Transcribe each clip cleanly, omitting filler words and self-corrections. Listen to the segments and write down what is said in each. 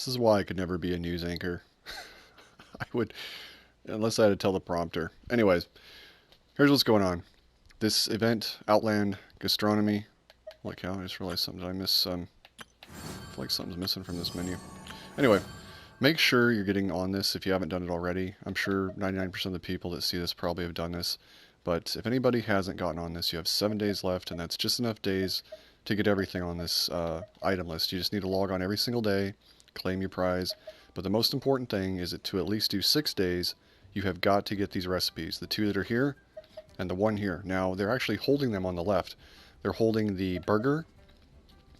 This is why I could never be a news anchor. I would, unless I had to tell the prompter. Anyways, here's what's going on. This event, Outland Gastronomy. Like how I just realized something. Did I miss I feel like something's missing from this menu. Anyway, make sure you're getting on this if you haven't done it already. I'm sure 99% of the people that see this probably have done this. But if anybody hasn't gotten on this, you have 7 days left, and that's just enough days to get everything on this item list. You just need to log on every single day, claim your prize. But the most important thing is that to at least do 6 days, you have got to get these recipes. The 2 that are here and the 1 here. Now, they're actually holding them on the left. They're holding the burger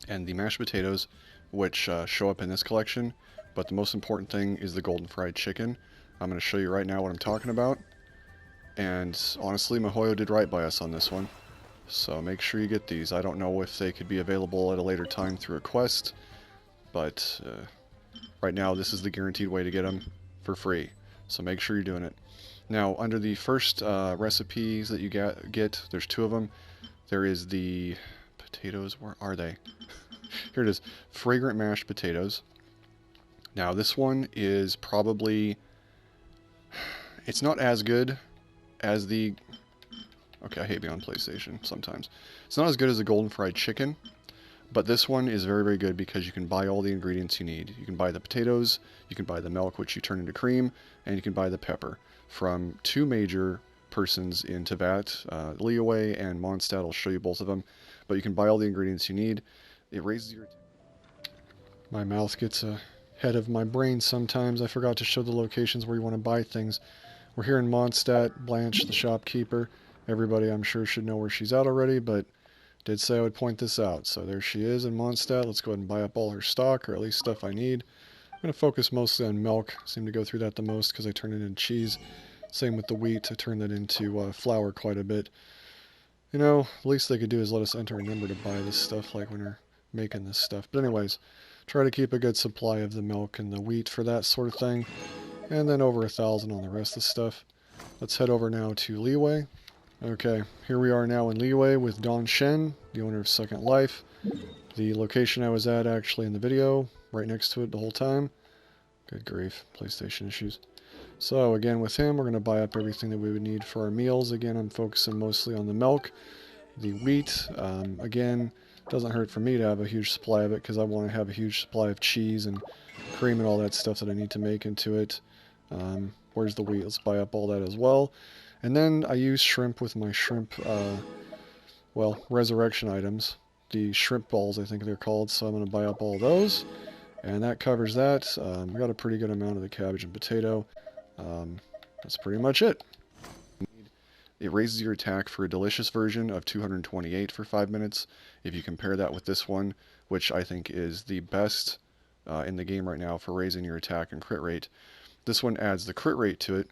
and the mashed potatoes, which show up in this collection. But the most important thing is the golden fried chicken. I'm going to show you right now what I'm talking about. And honestly, Mihoyo did right by us on this one. So make sure you get these. I don't know if they could be available at a later time through a quest, but right now this is the guaranteed way to get them for free. So make sure you're doing it. Now, under the first recipes that you get, there's 2 of them. There is the potatoes. Where are they? Here it is. Fragrant mashed potatoes. Now, this one is probably... It's not as good as the... Okay, I hate being on PlayStation sometimes. It's not as good as the golden fried chicken, but this one is very, very good because you can buy all the ingredients you need. You can buy the potatoes, you can buy the milk, which you turn into cream, and you can buy the pepper from 2 major persons in Teyvat. Liyue and Mondstadt, I'll show you both of them, but you can buy all the ingredients you need. It raises your... My mouth gets ahead of my brain sometimes. I forgot to show the locations where you want to buy things. We're here in Mondstadt. Blanche, the shopkeeper. Everybody, I'm sure, should know where she's at already, but did say I would point this out. So there she is in Mondstadt. Let's go ahead and buy up all her stock, or at least stuff I need. I'm going to focus mostly on milk. Seem to go through that the most because I turn it into cheese. Same with the wheat. I turn that into flour quite a bit. You know, the least they could do is let us enter a number to buy this stuff, like when we're making this stuff. But anyways, try to keep a good supply of the milk and the wheat for that sort of thing. And then over 1,000 on the rest of the stuff. Let's head over now to Liyue. Okay, here we are now in Liyue with Don Shen, the owner of Second Life. The location I was at actually in the video, right next to it the whole time. Good grief, PlayStation issues. So again, with him, we're going to buy up everything that we would need for our meals. Again, I'm focusing mostly on the milk, the wheat. Again, doesn't hurt for me to have a huge supply of it because I want to have a huge supply of cheese and cream and all that stuff that I need to make into it. Where's the wheat? Let's buy up all that as well. And then I use shrimp with my shrimp, well, resurrection items. The shrimp balls, I think they're called. So I'm going to buy up all those. And that covers that. We got a pretty good amount of the cabbage and potato. That's pretty much it. It raises your attack for a delicious version of 228 for 5 minutes. If you compare that with this one, which I think is the best in the game right now for raising your attack and crit rate. This one adds the crit rate to it,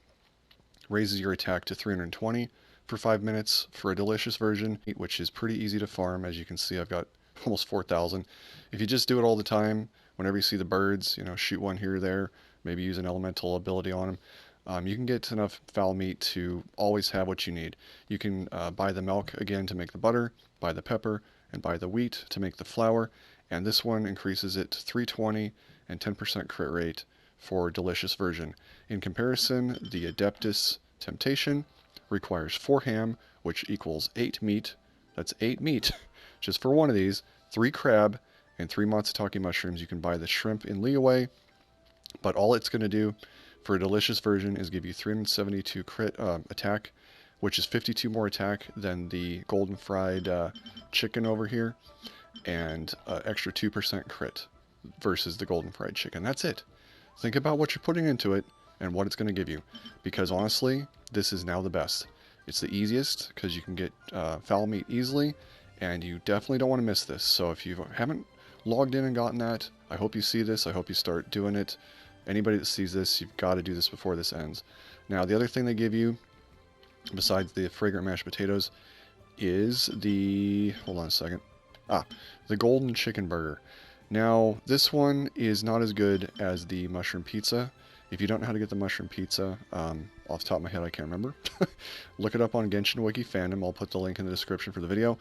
raises your attack to 320 for 5 minutes for a delicious version, which is pretty easy to farm. As you can see, I've got almost 4,000. If you just do it all the time, whenever you see the birds, you know, shoot one here or there, maybe use an elemental ability on them, you can get enough fowl meat to always have what you need. You can buy the milk again to make the butter, buy the pepper, and buy the wheat to make the flour, and this one increases it to 320 and 10% crit rate for a delicious version. In comparison, the Adeptus Temptation requires 4 ham, which equals 8 meat. That's 8 meat just for one of these, 3 crab, and 3 matsutake mushrooms. You can buy the shrimp in Liyue, but all it's going to do for a delicious version is give you 372 crit attack, which is 52 more attack than the golden fried chicken over here, and extra 2% crit versus the golden fried chicken. That's it. Think about what you're putting into it and what it's going to give you, because honestly, this is now the best. It's the easiest because you can get fowl meat easily, and you definitely don't want to miss this. So if you haven't logged in and gotten that, I hope you see this. I hope you start doing it. Anybody that sees this, you've got to do this before this ends. Now, the other thing they give you, besides the fragrant mashed potatoes, is the... Hold on a second. The golden chicken burger. Now, this one is not as good as the mushroom pizza. If you don't know how to get the mushroom pizza, off the top of my head, I can't remember. Look it up on Genshin Wiki Fandom. I'll put the link in the description for the video.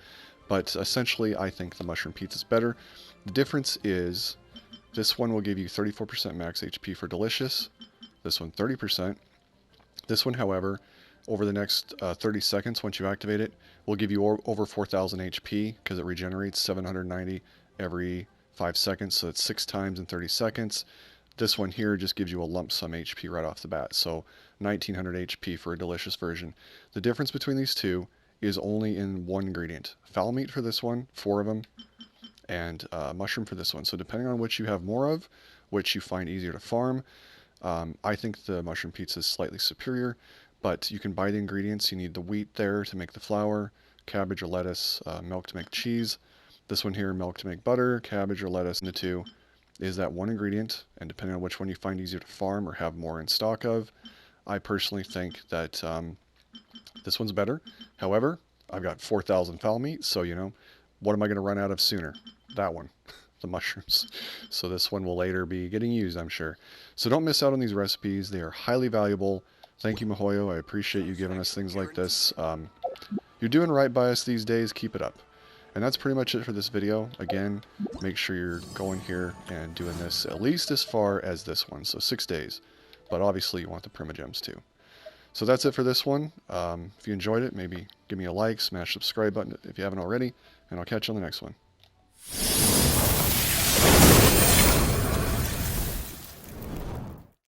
But essentially, I think the mushroom pizza is better. The difference is This one will give you 34% max HP for delicious. This one 30%. This one, however, over the next 30 seconds, once you activate it, will give you over 4,000 HP because it regenerates 790 every 5 seconds, so it's 6 times in 30 seconds. This one here just gives you a lump sum HP right off the bat, so 1900 HP for a delicious version. The difference between these two is only in one ingredient. Fowl meat for this one, 4 of them, and mushroom for this one. So depending on which you have more of, which you find easier to farm, I think the mushroom pizza is slightly superior, but you can buy the ingredients. You need the wheat there to make the flour, cabbage or lettuce, milk to make cheese. This one here, milk to make butter, cabbage or lettuce, and the two is that one ingredient, and depending on which one you find easier to farm or have more in stock of, I personally think that this one's better. However, I've got 4,000 fowl meat, so what am I going to run out of sooner? That one, the mushrooms. So this one will later be getting used, I'm sure. So don't miss out on these recipes. They are highly valuable. Thank you, Mihoyo. I appreciate you giving us things like this. You're doing right by us these days. Keep it up. And that's pretty much it for this video. Again, make sure you're going here and doing this at least as far as this one, so 6 days. But obviously you want the Primogems too. So that's it for this one. If you enjoyed it, maybe give me a like, smash the subscribe button if you haven't already, and I'll catch you on the next one.